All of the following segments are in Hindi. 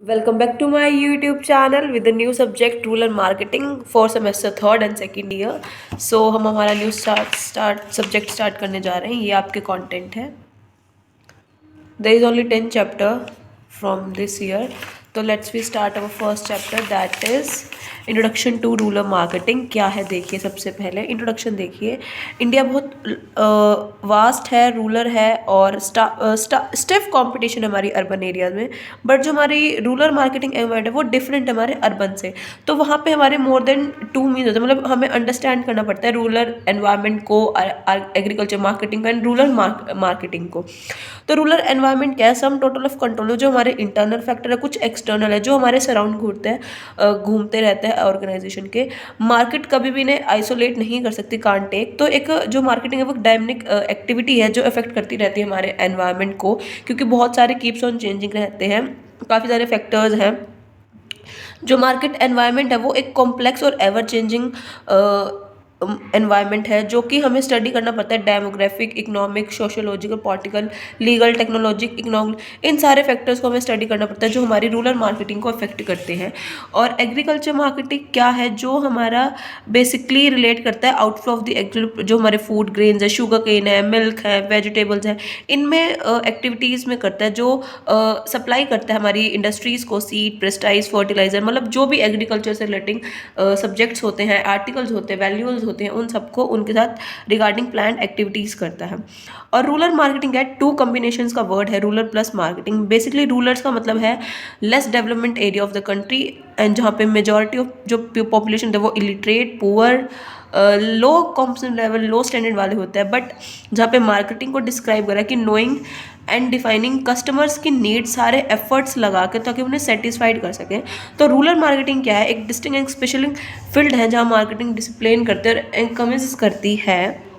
Welcome back to my YouTube channel with the new subject rural marketing for semester third and second year. So हम हमारा न्यू सब्जेक्ट स्टार्ट करने जा रहे हैं. ये आपके कंटेंट है. There is only 10 chapter from this year. तो let's we start our first chapter that is introduction to rural marketing. क्या है देखिए, सबसे पहले इंट्रोडक्शन देखिए. इंडिया बहुत वास्ट है, रूरल है और स्टिफ कंपटीशन है हमारी अर्बन एरियाज में. बट जो हमारी रूरल मार्केटिंग एनवायरमेंट है वो डिफरेंट है हमारे अर्बन से. तो वहाँ पे हमारे मोर देन टू मीन्स होते हैं, मतलब हमें अंडरस्टैंड करना पड़ता है रूरल एनवायरमेंट को, agriculture marketing and rural marketing को. तो रूरल एनवायरनमेंट क्या है? सम टोटल ऑफ कंट्रोल जो हमारे इंटरनल फैक्टर है, कुछ एक्सटर्नल है जो हमारे सराउंड घूमते रहते हैं ऑर्गेनाइजेशन के. मार्केट कभी भी इन्हें आइसोलेट नहीं कर सकती, कांट टेक. तो एक जो मार्केटिंग है वो डायनामिक एक्टिविटी है जो अफेक्ट करती रहती है हमारे एनवायरनमेंट को, क्योंकि बहुत सारे कीप्स ऑन चेंजिंग रहते हैं, काफ़ी सारे फैक्टर्स हैं. जो मार्केट एनवायरनमेंट है वो एक कॉम्प्लेक्स और एवर चेंजिंग एनवायरनमेंट है जो कि हमें स्टडी करना पड़ता है. Demographic, economic, sociological, political, legal, technologic, economic, इन सारे फैक्टर्स को हमें स्टडी करना पड़ता है जो हमारी रूरल मार्केटिंग को अफेक्ट करते हैं. और एग्रीकल्चर मार्केटिंग क्या है? जो हमारा बेसिकली रिलेट करता है आउटफ्लो ऑफ द जो हमारे फूड ग्रेन्स है, शुगर केन है, मिल्क है, वेजिटेबल्स है, इनमें एक्टिविटीज़ में करता है, जो सप्लाई करता है हमारी इंडस्ट्रीज़ को सीड, पेस्टिसाइड्स, फर्टिलाइजर, मतलब जो भी एग्रीकल्चर से रिलेटिंग सब्जेक्ट्स होते हैं, आर्टिकल्स होते हैं, वैल्यूज होते हैं, उन सबको उनके साथ रिगार्डिंग प्लान एक्टिविटीज़ करता है. और रूरल मार्केटिंग है, टू कॉम्बिनेशंस का वर्ड है, rural plus marketing. Basically rulers का मतलब है less development area of the country, and जहाँ पे मेजॉरिटी ऑफ जो पॉपुलेशन है वो इलिटरेट, पुअर, लो कॉम्पिटिशन लेवल, लो स्टैंडर्ड वाले होते हैं. बट जहाँ पे मार्केटिंग को डिस्क्राइब करा कि नोइंग एंड डिफाइनिंग कस्टमर्स की नीड, सारे एफर्ट्स लगा के ताकि उन्हें सेटिस्फाइड कर सकें. तो रूरल मार्केटिंग क्या है? एक डिस्टिंक्ट एंड स्पेशल फील्ड है जहाँ मार्केटिंग डिसिप्लिन करते हैं और एनकमेज करती है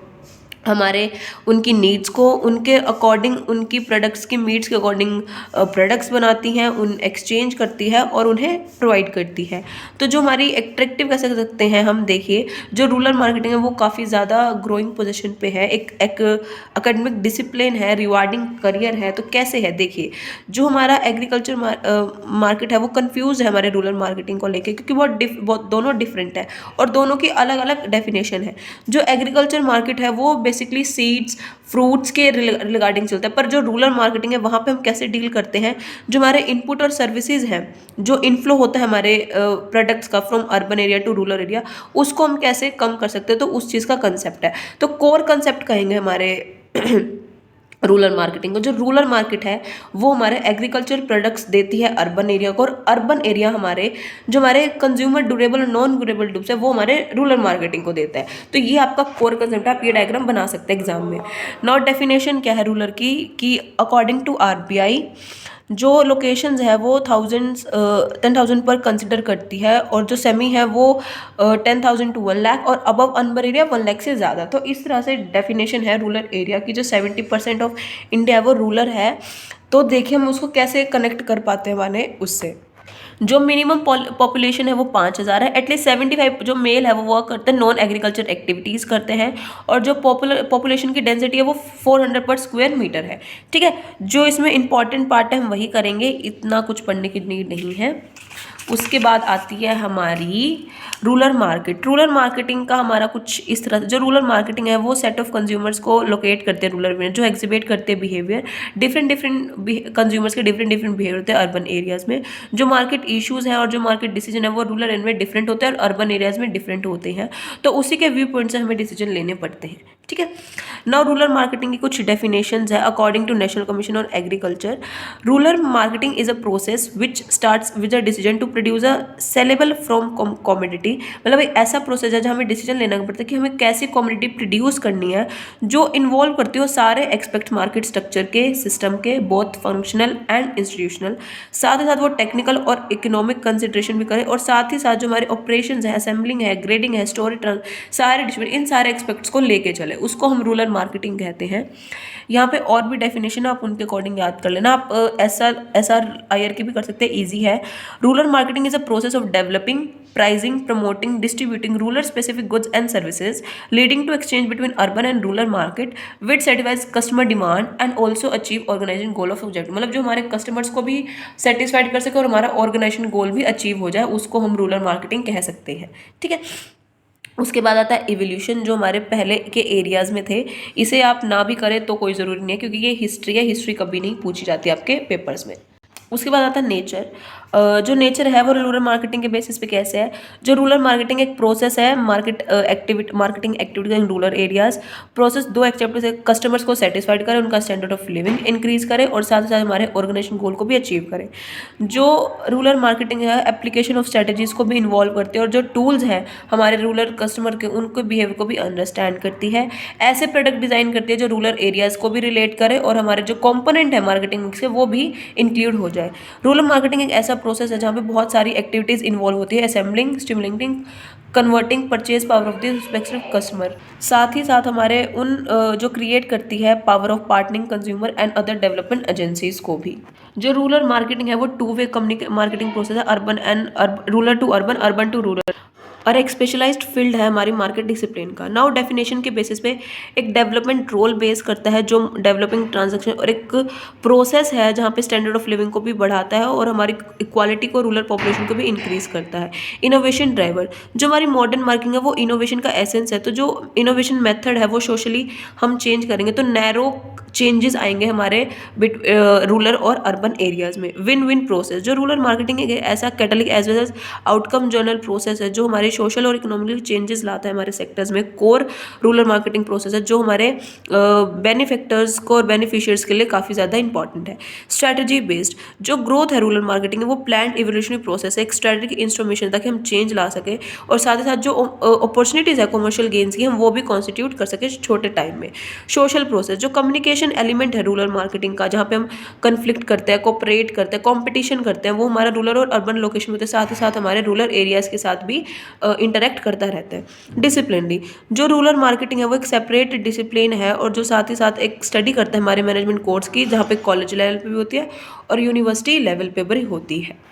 हमारे उनकी नीड्स को, उनके अकॉर्डिंग, उनकी प्रोडक्ट्स की नीड्स के अकॉर्डिंग प्रोडक्ट्स बनाती हैं, उन एक्सचेंज करती है और उन्हें प्रोवाइड करती है. तो जो हमारी एट्रैक्टिव कह सकते हैं हम, देखिए जो रूरल मार्केटिंग है वो काफ़ी ज़्यादा ग्रोइंग पोजीशन पे है, एक एकेडमिक डिसिप्लिन है, रिवार्डिंग करियर है. तो कैसे है देखिए, जो हमारा एग्रीकल्चर मार्केट है वो कंफ्यूज है हमारे रूरल मार्केटिंग को लेके, क्योंकि बहुत दोनों डिफरेंट है और दोनों की अलग अलग डेफिनेशन है. जो एग्रीकल्चर मार्केट है वो बेसिकली सीड्स, फ्रूट्स के रिगार्डिंग चलता है, पर जो रूरल मार्केटिंग है वहाँ पे हम कैसे डील करते हैं, जो हमारे इनपुट और सर्विसेज हैं, जो इनफ्लो होता है हमारे प्रोडक्ट्स का from urban area to rural area, उसको हम कैसे कम कर सकते हैं. तो उस चीज़ का कंसेप्ट है. तो कोर कंसेप्ट कहेंगे हमारे रूरल मार्केटिंग को. जो रूरल मार्केट है वो हमारे एग्रीकल्चर प्रोडक्ट्स देती है अर्बन एरिया को, और अर्बन एरिया हमारे जो हमारे कंज्यूमर ड्यूरेबल और नॉन ड्यूरेबल गुड्स है वो हमारे रूरल मार्केटिंग को देता है. तो ये आपका कोर कंसेप्ट है, आप ये डायग्राम बना सकते हैं एग्जाम में. नॉट डेफिनेशन क्या है रूरल की, कि अकॉर्डिंग टू आरबीआई जो लोकेशंस है वो 10,000 पर कंसिडर करती है, और जो सेमी है वो 10,000 टू 1 लाख, और अबव अर्बन एरिया 1 लाख से ज़्यादा. तो इस तरह से डेफिनेशन है रूरल एरिया की. जो 70% ऑफ इंडिया है वो रूरल है. तो देखिए हम उसको कैसे कनेक्ट कर पाते हैं माने उससे. जो मिनिमम पॉपुलेशन है वो 5,000 है. एटलीस्ट 75 जो मेल है वो वर्क करते हैं, नॉन एग्रीकल्चर एक्टिविटीज़ करते हैं. और जो पॉपुलेशन की डेंसिटी है वो 400 पर स्क्वायर मीटर है. ठीक है, जो इसमें इंपॉर्टेंट पार्ट है हम वही करेंगे, इतना कुछ पढ़ने की नीड नहीं है. उसके बाद आती है हमारी रूरल मार्केट. रूरल मार्केटिंग का हमारा कुछ इस तरह से, जो रूरल मार्केटिंग है वो सेट ऑफ कंज्यूमर्स को लोकेट करते हैं रूरल में, जो एग्जिबिट करते हैं बिहेवियर, डिफरेंट कंज्यूमर्स के डिफरेंट बिहेवियर होते हैं अर्बन एरियाज़ में. जो मार्केट इश्यूज़ हैं और जो मार्केट डिसीजन है वो रूरल एरिया में डिफरेंट होते हैं और अर्बन एरियाज़ में डिफरेंट होते हैं. तो उसी के व्यू पॉइंट से हमें डिसीजन लेने पड़ते हैं. ठीक है. नाउ रूरल मार्केटिंग की कुछ डेफिनेशंस है according to national commission on agriculture. Rural marketing is a process which starts with a decision to produce a saleable from commodity. मतलब एक ऐसा प्रोसेस है जहाँ हमें डिसीजन लेना पड़ता है कि हमें कैसी कॉमोडिटी प्रोड्यूस करनी है, जो इन्वॉल्व करती हो सारे एक्सपेक्ट मार्केट स्ट्रक्चर के, सिस्टम के, बोथ फंक्शनल एंड इंस्टीट्यूशनल. साथ ही साथ वो टेक्निकल और इकोनॉमिक कंसिडरेशन भी करें, और साथ ही साथ जो हमारे ऑपरेशन है, असेंबलिंग है, ग्रेडिंग है, स्टोरेज, सारे डिस्ट्रीब्यूशन, इन सारे एक्सपेक्ट्स को लेके चले. चले, उसको हम रूरल मार्केटिंग कहते हैं। यहाँ पे और भी डेफिनेशन आप उनके अकॉर्डिंग याद कर लेना। आप SR की भी कर सकते हैं, ईजी है। Rural marketing is a process of developing, pricing, promoting, distributing rural specific goods and services, leading to exchange between urban and rural market, which satisfies customer demand and also achieve organization goal of objective। मतलब जो हमारे कस्टमर्स को भी सेटिस्फाइड कर सके और हमारा ऑर्गेनाइजेशन गोल भी अचीव हो जाए, उसको हम रूरल मार्केटिंग कह सकते हैं। ठीक है, उसके बाद आता है इवोल्यूशन, जो हमारे पहले के एरियाज़ में थे। इसे आप ना भी करें तो कोई ज़रूरी नहीं है, क्योंकि ये हिस्ट्री है, हिस्ट्री कभी नहीं पूछी जाती आपके पेपर्स में। उसके बाद आता है नेचर। जो नेचर है वो रूरल मार्केटिंग के बेसिस पे कैसे है। जो रूरल मार्केटिंग एक प्रोसेस है marketing activity in rural areas. Process दो एक्टिविटीज है, कस्टमर्स को सेटिस्फाइड करे, उनका स्टैंडर्ड ऑफ लिविंग इंक्रीज करे और साथ ही साथ हमारे ऑर्गेनाइजेशन गोल को भी अचीव करे। जो रूरल मार्केटिंग है एप्लीकेशन ऑफ स्ट्रेटेजीज को भी इन्वॉल्व करती है और जो टूल्स हैं हमारे रूरल कस्टमर के उनके बिहेवियर को भी अंडरस्टैंड करती है। ऐसे प्रोडक्ट डिज़ाइन करती है जो रूरल एरियाज़ को भी रिलेट करे और हमारे जो कॉम्पोनेंट है मार्केटिंग से वो भी इंक्लूड हो जाए। रूरल मार्केटिंग एक ऐसा प्रोसेस है जहाँ पे बहुत सारी एक्टिविटीज़ इन्वॉल्व होती है, assembling, stimulating, converting purchase power of the respective customer. साथ ही साथ हमारे उन जो क्रिएट करती है power of partnering consumer and other development agencies को भी। जो रूरल मार्केटिंग है वो टू वे मार्केटिंग प्रोसेस है, urban and rural to urban, urban to rural, और एक स्पेशलाइज्ड फील्ड है हमारी मार्केट डिसिप्लिन का। नाउ डेफिनेशन के बेसिस पे एक डेवलपमेंट रोल बेस करता है जो डेवलपिंग ट्रांजैक्शन, और एक प्रोसेस है जहाँ पे स्टैंडर्ड ऑफ लिविंग को भी बढ़ाता है और हमारी इक्वालिटी को, रूरल पॉपुलेशन को भी इंक्रीज करता है। इनोवेशन ड्राइवर, जो हमारी मॉडर्न मार्केटिंग है वो इनोवेशन का एसेंस है। तो जो इनोवेशन मेथड है वो सोशली हम चेंज करेंगे तो नैरो चेंजेस आएंगे हमारे रूरल और अर्बन एरियाज में। विन विन प्रोसेस, जो रूरल मार्केटिंग एक ऐसा catalytic as well as outcome journal process है जो हमारे सोशल और इकोनॉमिकल चेंजेस लाता है हमारे सेक्टर्स में। कोर रूरल मार्केटिंग प्रोसेस है जो हमारे बेनिफिक्टर्स को और बेनिफिशियर्स के लिए काफ़ी ज़्यादा इंपॉर्टेंट है। स्ट्रैटेजी बेस्ड, जो ग्रोथ है रूरल मार्केटिंग है वो प्लान्ड इवोल्यूशनरी प्रोसेस है, एक स्ट्रैटेजिक इंस्ट्रूमेशन ताकि हम चेंज ला सके और साथ ही साथ जो अपॉर्चुनिटीज़ है कमर्शियल गेन्स की हम वो भी कॉन्स्टिट्यूट कर सके छोटे टाइम में। सोशल प्रोसेस, जो कम्युनिकेशन एलिमेंट है रूरल मार्केटिंग का, जहाँ पे हम कन्फ्लिक्ट करते हैं, कोऑपरेट करते हैं, कॉम्पिटिशन करते हैं, वो हमारा रूरल और अर्बन लोकेशन में होते हैं, साथ ही साथ हमारे रूरल एरियाज़ के साथ भी इंटरेक्ट करता रहता है। डिसिप्लिनरी, जो रूरल मार्केटिंग है वो एक सेपरेट डिसिप्लिन है और जो साथ ही साथ एक स्टडी करता है हमारे मैनेजमेंट कोर्स की, जहाँ पे कॉलेज लेवल पे भी होती है और यूनिवर्सिटी लेवल पे भी होती है।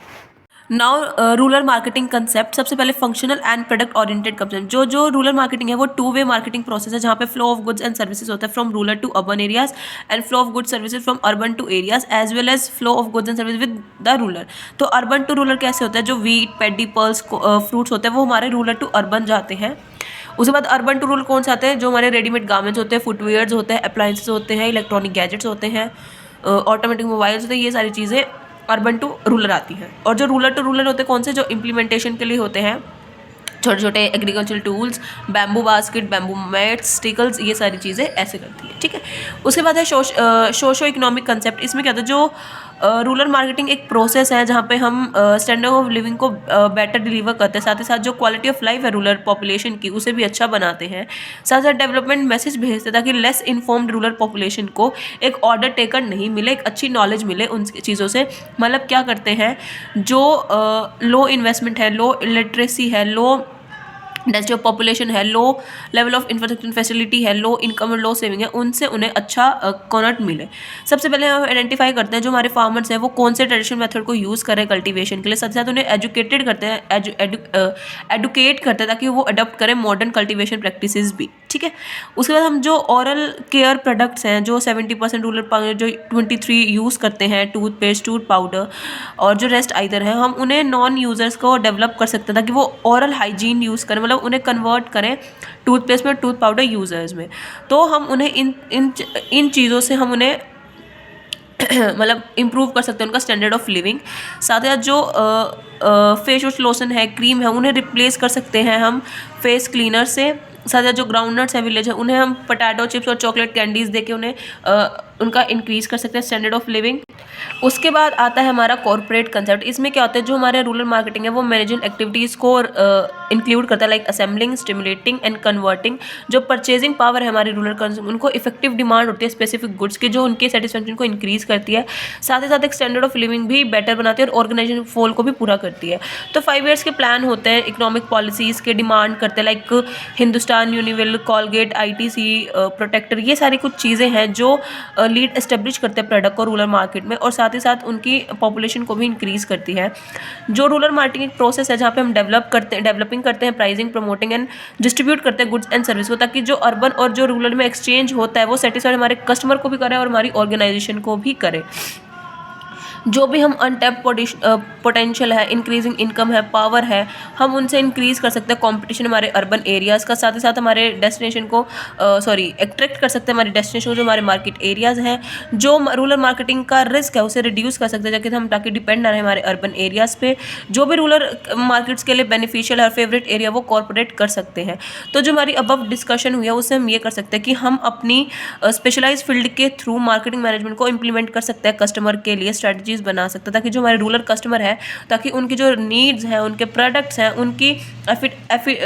नाउ रूरल मार्केटिंग कंसेप्ट, सबसे पहले functional and product oriented concept. जो रूरल मार्केटिंग है वो टू वे मार्केटिंग प्रोसेस है जहाँ पे flow of goods and services होता है from rural to urban areas and flow of goods services from urban to areas as well as flow of goods and service with the rural. तो अर्बन टू रूरल कैसे होता है, जो वीट, पैडी, पर्ल्स, फ्रूट्स होते हैं वो हमारे रूरल टू अर्बन जाते हैं। उसके बाद अर्बन टू रूरल कौन से आते हैं, जो हमारे रेडीमेड गारमेंट्स होते हैं, फुटवेयर्स होते हैं, अप्लायंसेस होते हैं, इलेक्ट्रॉनिक गैजेट्स होते हैं, ऑटोमेटिक मोबाइल्स होते हैं, ये सारी चीज़ें अर्बन टू रूरल आती हैं। और जो रूरल टू रूरल होते हैं कौन से, जो इम्प्लीमेंटेशन के लिए होते हैं, छोटे छोटे agricultural tools, bamboo basket, bamboo mats, sickles, ये सारी चीज़ें ऐसे करती है। ठीक है, उसके बाद है सोशो इकोनॉमिक कंसेप्ट। इसमें क्या होता है, जो रूरल मार्केटिंग एक प्रोसेस है जहाँ पे हम स्टैंडर्ड ऑफ लिविंग को बेटर डिलीवर करते हैं, साथ ही साथ जो क्वालिटी ऑफ लाइफ है रूरल पॉपुलेशन की उसे भी अच्छा बनाते हैं, साथ साथ डेवलपमेंट मैसेज भेजते हैं ताकि लेस इन्फॉर्म्ड रूरल पॉपुलेशन को एक ऑर्डर टेकर नहीं मिले, एक अच्छी नॉलेज मिले उन चीज़ों से। मतलब क्या करते हैं, जो लो इन्वेस्टमेंट है, लो लिटरेसी है, लो डेंसिटी ऑफ पॉपुलेशन है, low level of infrastructure facility है, लो इनकम और लो सेविंग है, उनसे उन्हें अच्छा कॉनट मिले। सबसे पहले हम आइडेंटिफाई करते हैं जो हमारे फार्मर्स हैं वो कौन से ट्रेडिशनल मेथड को यूज़ करें कल्टीवेशन के लिए, साथ ही साथ उन्हें एजुकेटेड करते हैं, एडुकेट करते हैं ताकि वो अडॉप्ट करें मॉडर्न कल्टीवेशन प्रैक्टिसेस भी। ठीक है, उसके बाद हम जो ओरल केयर प्रोडक्ट्स हैं जो 70% रूरल, जो 23 यूज़ करते हैं, टूथपेस्ट, टूथ पाउडर और जो रेस्ट आइदर है, हम उन्हें नॉन यूज़र्स को डेवलप कर सकते हैं ताकि वो ओरल हाइजीन यूज़ करें, मतलब उन्हें कन्वर्ट करें टूथपेस्ट में, टूथ पाउडर यूज़र्स में। तो हम उन्हें इन चीज़ों से हम उन्हें मतलब इम्प्रूव कर सकते हैं उनका स्टैंडर्ड ऑफ लिविंग। साथ ही साथ जो फेस वॉश, लोशन है, क्रीम है, उन्हें रिप्लेस कर सकते हैं हम फेस क्लीनर से। साथ ही जो ग्राउंड नट्स है विलेज है उन्हें हम पोटैटो चिप्स और चॉकलेट कैंडीज़ देके उन्हें उनका इंक्रीज कर सकते हैं स्टैंडर्ड ऑफ लिविंग। उसके बाद आता है हमारा कॉर्पोरेट कंसेप्ट। इसमें क्या होता है, जो हमारे रूरल मार्केटिंग है वो मैनेजिंग एक्टिविटीज़ को इंक्लूड करता है, like assembling, stimulating and converting. जो परचेजिंग पावर है हमारे रूरल कंज्यूमर, उनको इफेक्टिव डिमांड होती है स्पेसिफिक गुड्स की, जो उनके सेटिस्फेक्शन को इंक्रीज करती है। साथ ही साथ एक स्टैंडर्ड ऑफ लिविंग भी बेटर बनाती है और ऑर्गेनाइजेशन गोल को भी पूरा करती है। तो 5 ईयर्स के प्लान होते हैं, इकोनॉमिक पॉलिसीज़ के डिमांड करते हैं, like Hindustan Unilever, Colgate, ITC, protector, ये सारी कुछ चीज़ें हैं जो लीड एस्टेब्लिश करते हैं प्रोडक्ट को रूरल मार्केट में, और साथ ही साथ उनकी पॉपुलेशन को भी इंक्रीज़ करती है। जो रूरल मार्केटिंग एक प्रोसेस है जहाँ पे हम डेवलपिंग करते हैं, प्राइसिंग, प्रमोटिंग एंड डिस्ट्रीब्यूट करते हैं गुड्स एंड सर्विस को, ताकि जो अर्बन और जो रूरल में एक्सचेंज होता है वो सेटिस्फाइड हमारे कस्टमर को भी करे और हमारी ऑर्गेनाइजेशन को भी करे। जो भी हम अनटैप्ड पोटेंशियल है, इंक्रीजिंग इनकम है, पावर है, हम उनसे इंक्रीज़ कर सकते हैं कंपटीशन हमारे अर्बन एरियाज़ का। साथ ही साथ हमारे डेस्टिनेशन को अट्रैक्ट कर सकते हैं, हमारे डेस्टिनेशन जो हमारे मार्केट एरियाज़ हैं। जो रूरल मार्केटिंग का रिस्क है उसे रिड्यूस कर सकते हैं, ताकि डिपेंड ना रहे हमारे अर्बन एरियाज़ पे। जो भी रूरल मार्केट्स के लिए बेनिफिशियल है और फेवरेट एरिया वो कॉर्पोरेट कर सकते हैं। तो जो हमारी अबव डिस्कशन हुई है उससे हम ये कर सकते हैं कि हम अपनी स्पेशलाइज फील्ड के थ्रू मार्केटिंग मैनेजमेंट को इम्प्लीमेंट कर सकते हैं, कस्टमर के लिए स्ट्रेटजी बना सकता है, ताकि जो हमारे रूरल कस्टमर है, ताकि उनकी जो नीड्स हैं, उनके प्रोडक्ट्स हैं, उनकी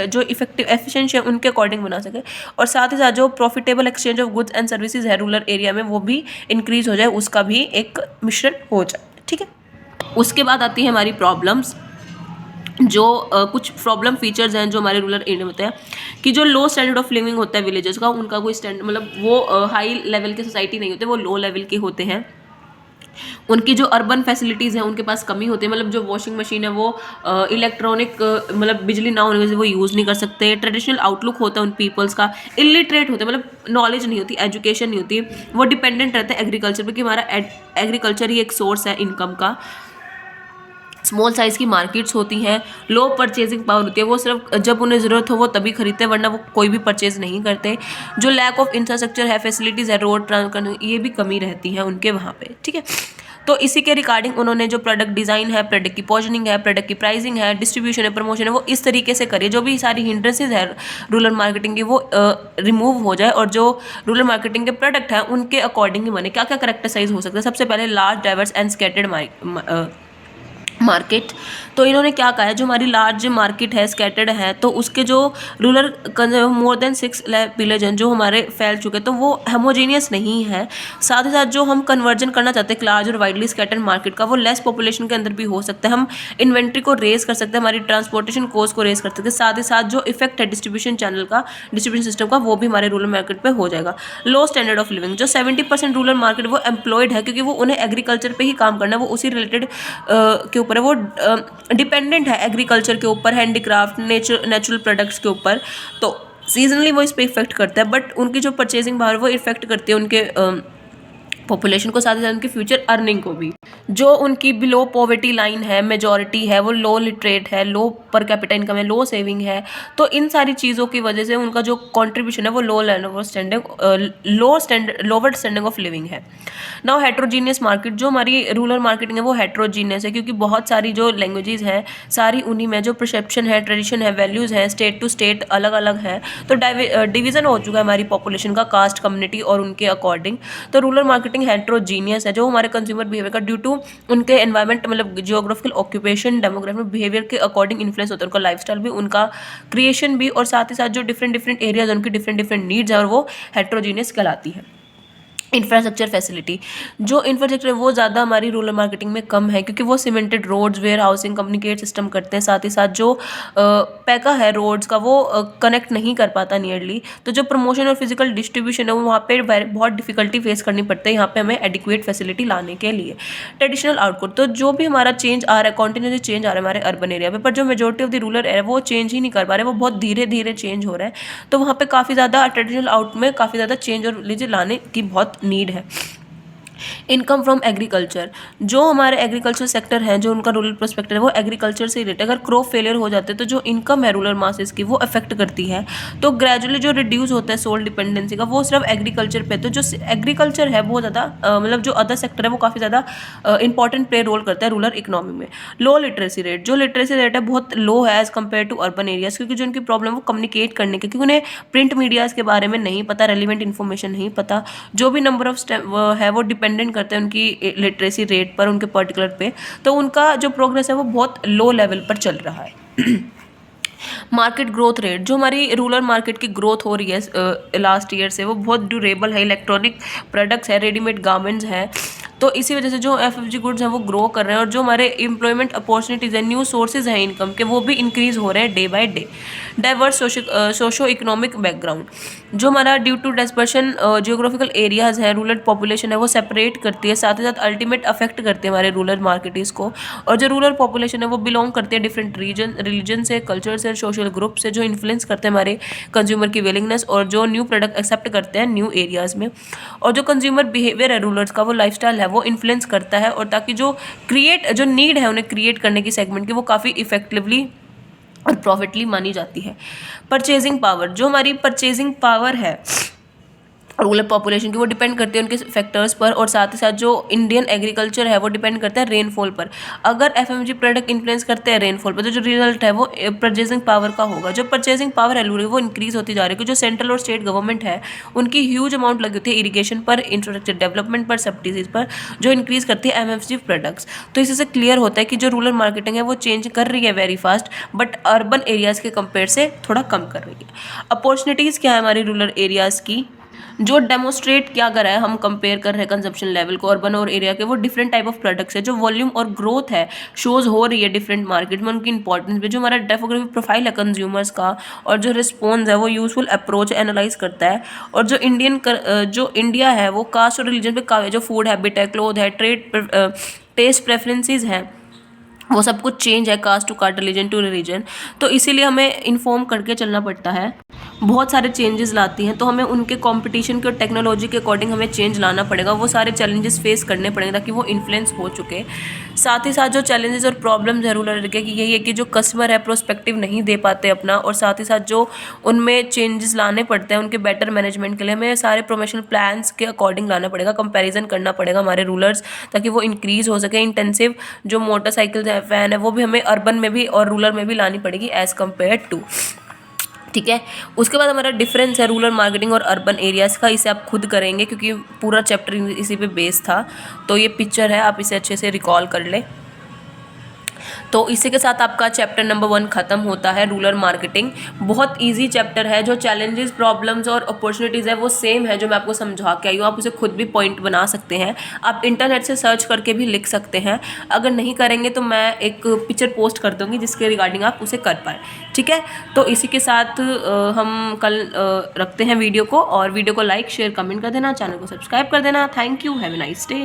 जो इफेक्टिव एफिशिएंसी है उनके अकॉर्डिंग बना सके, और साथ ही साथ जो profitable exchange of goods and services है रूरल एरिया में वो भी इंक्रीज हो जाए, उसका भी एक मिश्रण हो जाए। ठीक है, उसके बाद आती है हमारी प्रॉब्लम्स। जो कुछ प्रॉब्लम फीचर्स हैं जो हमारे रूरल एरिया में होते हैं, कि जो लो स्टैंडर्ड ऑफ लिविंग होता है विलेजेस का, उनका कोई स्टैंडर्ड मतलब वो हाई लेवल के सोसाइटी नहीं होते, वो लो लेवल के होते हैं। उनकी जो अर्बन फैसिलिटीज़ हैं उनके पास कमी होती है, मतलब जो वॉशिंग मशीन है वो इलेक्ट्रॉनिक मतलब बिजली ना होने की वजह से वो यूज़ नहीं कर सकते। ट्रेडिशनल आउटलुक होता है उन पीपल्स का, इलिटरेट होते हैं, मतलब नॉलेज नहीं होती, एजुकेशन नहीं होती, वो डिपेंडेंट रहते हैं एग्रीकल्चर पर, कि हमारा एग्रीकल्चर ही एक सोर्स है इनकम का। स्मॉल साइज़ की मार्केट्स होती हैं, लो परचेजिंग पावर होती है, वो सिर्फ जब उन्हें ज़रूरत हो वो तभी खरीदते हैं, वरना वो कोई भी परचेज नहीं करते। जो लैक ऑफ इंफ्रास्ट्रक्चर है, फैसिलिटीज़ है, रोड ट्रांसपोर्ट, ये भी कमी रहती है उनके वहाँ पे। ठीक है, तो इसी के रिगार्डिंग उन्होंने जो प्रोडक्ट डिज़ाइन है, प्रोडक्ट की पोजीशनिंग है, प्रोडक्ट की प्राइसिंग है, डिस्ट्रीब्यूशन है, प्रमोशन है, वो इस तरीके से करिए जो भी सारी हिंड्रेंसेज है रूरल मार्केटिंग की वो रिमूव हो जाए, और जो रूरल मार्केटिंग के प्रोडक्ट हैं उनके अकॉर्डिंग ही बने। क्या क्या करेक्टराइज हो सकता है? सबसे पहले large, diverse and scattered market. तो इन्होंने क्या कहा है, जो हमारी लार्ज मार्केट है, स्कैटर्ड है, तो उसके जो rural more than 6 lakh village हैं जो हमारे फैल चुके हैं, तो वो हेमोजीनियस नहीं है। साथ ही साथ जो हम कन्वर्जन करना चाहते हैं लार्ज और वाइडली स्कैटर्ड मार्केट का, वो लेस पॉपुलेशन के अंदर भी हो सकता है। हम इन्वेंट्री को रेज कर सकते हैं, हमारी ट्रांसपोर्टेशन कॉस्ट को रेज कर सकते हैं। साथ ही साथ जो इफेक्ट है डिस्ट्रीब्यूशन चैनल का, डिस्ट्रीब्यूशन सिस्टम का, वो भी हमारे रूरल मार्केट पर हो जाएगा। लो स्टैंडर्ड ऑफ लिविंग, जो 70% रूरल मार्केट वो एम्प्लॉयड है, क्योंकि वो उन्हें एग्रीकल्चर पर ही काम करना है, वो उसी रिलेटेड के ऊपर है, वो डिपेंडेंट है एग्रीकल्चर के ऊपर, हैंडीक्राफ्ट, नेचुरल प्रोडक्ट्स के ऊपर। तो सीजनली वो इस पर इफेक्ट करता है, बट उनकी जो परचेजिंग पावर वो इफेक्ट करती है उनके पॉपुलेशन को, साथ ही साथ उनकी फ्यूचर अर्निंग को भी। जो उनकी बिलो पॉवर्टी लाइन है, मेजॉरिटी है, वो लो लिटरेट है, लो पर कैपिटा इनकम है, लो सेविंग है, तो इन सारी चीज़ों की वजह से उनका जो कंट्रीब्यूशन है वो लोअर स्टैंडर्ड ऑफ लिविंग है। नाउ हेट्रोजीनियस मार्केट, जो हमारी रूरल मार्केटिंग है वो हेट्रोजीनियस है, क्योंकि बहुत सारी जो लैंग्वेजेस हैं सारी उन्हीं में, जो परसेप्शन है, ट्रेडिशन है, वैल्यूज़ हैं, स्टेट टू स्टेट अलग अलग है। तो डिवीज़न हो चुका है हमारी पॉपुलेशन का कास्ट, कम्युनिटी और उनके अकॉर्डिंग। तो रूरल मार्केटिंग हेट्रोजीनियस है, जो हमारे कंज्यूमर बिहेवियर का ड्यू टू उनके एनवायरमेंट, मतलब जियोग्राफिकल ऑक्यूपेशन, डेमोग्राफिक बिहेवियर के अकॉर्डिंग इन्फ्लुएंस होता है, उनका लाइफस्टाइल भी, उनका क्रिएशन भी, और साथ ही साथ जो डिफरेंट एरियाज उनकी डिफरेंट नीड्स है, और वो हेट्रोजीनियस कहलाती है। इंफ्रास्ट्रक्चर फैसिलिटी, जो इंफ्रास्ट्रक्चर है वो ज़्यादा हमारी रूरल मार्केटिंग में कम है, क्योंकि वो cemented roads, warehousing, communicate system करते हैं। साथ ही साथ जो पैका है रोड्स का वो कनेक्ट नहीं कर पाता नियरली। तो जो प्रमोशन और फिजिकल डिस्ट्रीब्यूशन है वो वहाँ पे बहुत डिफिकल्टी फेस करनी पड़ती है यहाँ पे हमें एडिक्वेट फैसिलिटी लाने के लिए। ट्रेडिशनल आउटपुट, तो जो भी हमारा चेंज आ रहा है, कॉन्टिन्यूसली चेंज आ रहा है हमारे अर्बन एरिया में, पर जो majority of the rural area वो चेंज ही नहीं कर पा रहे, वो बहुत धीरे धीरे चेंज हो रहा है। तो वहाँ पे काफ़ी ज़्यादा ट्रेडिशनल आउट में काफ़ी ज़्यादा चेंज और लाने की बहुत नीड है। इनकम फ्रॉम एग्रीकल्चर, जो हमारे एग्रीकल्चर सेक्टर है, जो उनका रूरल पर्सपेक्टिव है वो एग्रीकल्चर से रिलेटेड। अगर क्रॉप फेलियर हो जाते हैं तो जो इनकम है रूरल मासेस की वो अफेक्ट करती है। तो ग्रेजुअली जो रिड्यूस होता है सोल डिपेंडेंसी का वो सिर्फ एग्रीकल्चर पे। तो जो एग्रीकल्चर है बहुत ज़्यादा मतलब जो अदर सेक्टर है वो काफ़ी ज़्यादा इंपॉर्टेंट प्ले रोल करता है रूरल इकोनॉमी में। लो लिटरेसी रेट, जो लिटरेसी रेट है बहुत लो है as compare to urban areas, क्योंकि जो उनकी प्रॉब्लम वो कम्युनिकेट करने की, क्योंकि उन्हें प्रिंट मीडियाज़ के बारे में नहीं पता, रेलिवेंट इन्फॉर्मेशन नहीं पता। जो भी नंबर ऑफ स्टेप है वो डिपेंडेंट करते हैं उनकी लिटरेसी रेट पर, उनके पर्टिकुलर पे। तो उनका जो प्रोग्रेस है वो बहुत लो लेवल पर चल रहा है। मार्केट ग्रोथ रेट, जो हमारी रूरल मार्केट की ग्रोथ हो रही है लास्ट ईयर से वो बहुत ड्यूरेबल है। इलेक्ट्रॉनिक प्रोडक्ट्स है, रेडीमेड गारमेंट्स है, तो इसी वजह से जो एफएमजी गुड्स हैं वो ग्रो कर रहे हैं। और जो हमारे एम्प्लॉयमेंट अपॉर्चुनिटीज़ हैं, न्यू सोर्सेज हैं इनकम के, वो भी इंक्रीज हो रहे हैं day by day. Diverse socio economic background, जो हमारा due to dispersion geographical areas है, रूरल पॉपुलेशन है वो सेपरेट करती है, साथ ही साथ अल्टीमेट अफेक्ट करते हैं हमारे रूरल मार्केट्स को। और जो रूरल पॉपुलेशन है वो बिलोंग करती है डिफरेंट रिलीजन से, कल्चर से, सोशल ग्रुप से, जो इन्फ्लुएंस करते हैं हमारे कंज्यूमर की विलिंगनेस और जो न्यू प्रोडक्ट एक्सेप्ट करते हैं न्यू एरियाज़ में। और जो कंज्यूमर बिहेवियर है रूरल्स का, वो लाइफस्टाइल है वो इन्फ्लुएंस करता है। और ताकि जो नीड है उन्हें क्रिएट करने की सेगमेंट की, वो काफ़ी इफेक्टिवली और प्रॉफिटली मानी जाती है। परचेजिंग पावर, जो हमारी परचेजिंग पावर है रूरल पॉपुलेशन की, वो डिपेंड करती है उनके फैक्टर्स पर। और साथ ही साथ जो इंडियन एग्रीकल्चर है वो डिपेंड करता है रेनफॉल पर। अगर एफएमजी प्रोडक्ट इन्फ्लुएंस करते हैं रेनफॉल पर, तो जो रिजल्ट है वो परचेजिंग पावर का होगा। जो परचेजिंग पावर है रूरल वो इंक्रीज होती जा रही है, क्योंकि जो सेंट्रल और स्टेट गवर्नमेंट है उनकी ह्यूज अमाउंट लगी होती है इरीगेशन पर, इंफ्रास्ट्रक्चर डेवलपमेंट पर, सब्सिडीज पर, जो इंक्रीज करती है एमएफजी प्रोडक्ट्स। तो इसी से क्लियर होता है कि जो रूरल मार्केटिंग है वो चेंज कर रही है very fast, but urban areas के कंपेयर से थोड़ा कम कर रही है। अपॉर्चुनिटीज़ क्या है हमारी रूरल एरियाज़ की, जो डेमोस्ट्रेट क्या कर रहा है, हम कंपेयर कर रहे हैं कंजप्शन लेवल को अर्बन और एरिया के, वो डिफरेंट टाइप ऑफ प्रोडक्ट्स है। जो वॉल्यूम और ग्रोथ है शोज हो रही है डिफरेंट मार्केट में, उनकी इंपॉर्टेंस भी, जो हमारा डेमोग्राफिक प्रोफाइल है कंज्यूमर्स का और जो रिस्पॉन्स है वो यूजफुल अप्रोच एनालाइज करता है। और जो इंडिया है वो कास्ट और रिलीजन पे, जो फूड हैबिट है, क्लोथ है, टेस्ट प्रेफरेंसेस हैं, वो सब कुछ चेंज है caste to caste, religion to religion. तो इसीलिए हमें इन्फॉर्म करके चलना पड़ता है। बहुत सारे चेंजेस लाती हैं, तो हमें उनके कंपटीशन के और टेक्नोलॉजी के अकॉर्डिंग हमें चेंज लाना पड़ेगा। वो सारे चैलेंजेस फेस करने पड़ेंगे ताकि वो इन्फ्लुएंस हो चुके। साथ ही साथ जो चैलेंजेस और प्रॉब्लम्स है रूरल एरिया की, यही है कि जो कस्टमर है प्रोस्पेक्टिव नहीं दे पाते अपना, और साथ ही साथ जो उनमें चेंजेस लाने पड़ते हैं उनके बेटर मैनेजमेंट के लिए, हमें सारे प्रोमोशनल प्लान्स के अकॉर्डिंग लाना पड़ेगा, कंपैरिजन करना पड़ेगा हमारे रूलर्स, ताकि वो इंक्रीज़ हो सके। इंटेंसिव जो मोटरसाइकिल है, वैन है, वो भी हमें अर्बन में भी और रूरल में भी लानी पड़ेगी एज़ कम्पेयर टू। ठीक है, उसके बाद हमारा डिफरेंस है रूरल मार्केटिंग और अर्बन एरियाज़ का, इसे आप खुद करेंगे क्योंकि पूरा चैप्टर इसी पे बेस था। तो ये पिक्चर है, आप इसे अच्छे से रिकॉल कर लें। तो इसी के साथ आपका चैप्टर नंबर 1 खत्म होता है, रूरल मार्केटिंग। बहुत इजी चैप्टर है, जो चैलेंजेस, प्रॉब्लम्स और अपॉर्चुनिटीज़ है वो सेम है जो मैं आपको समझा के आई हूँ। आप उसे खुद भी पॉइंट बना सकते हैं, आप इंटरनेट से सर्च करके भी लिख सकते हैं। अगर नहीं करेंगे तो मैं एक पिक्चर पोस्ट कर दूँगी जिसके रिगार्डिंग आप उसे कर पाएँ। ठीक है, तो इसी के साथ हम कल रखते हैं वीडियो को, और वीडियो को लाइक, शेयर, कमेंट कर देना, चैनल को सब्सक्राइब कर देना। Thank you, have a nice day.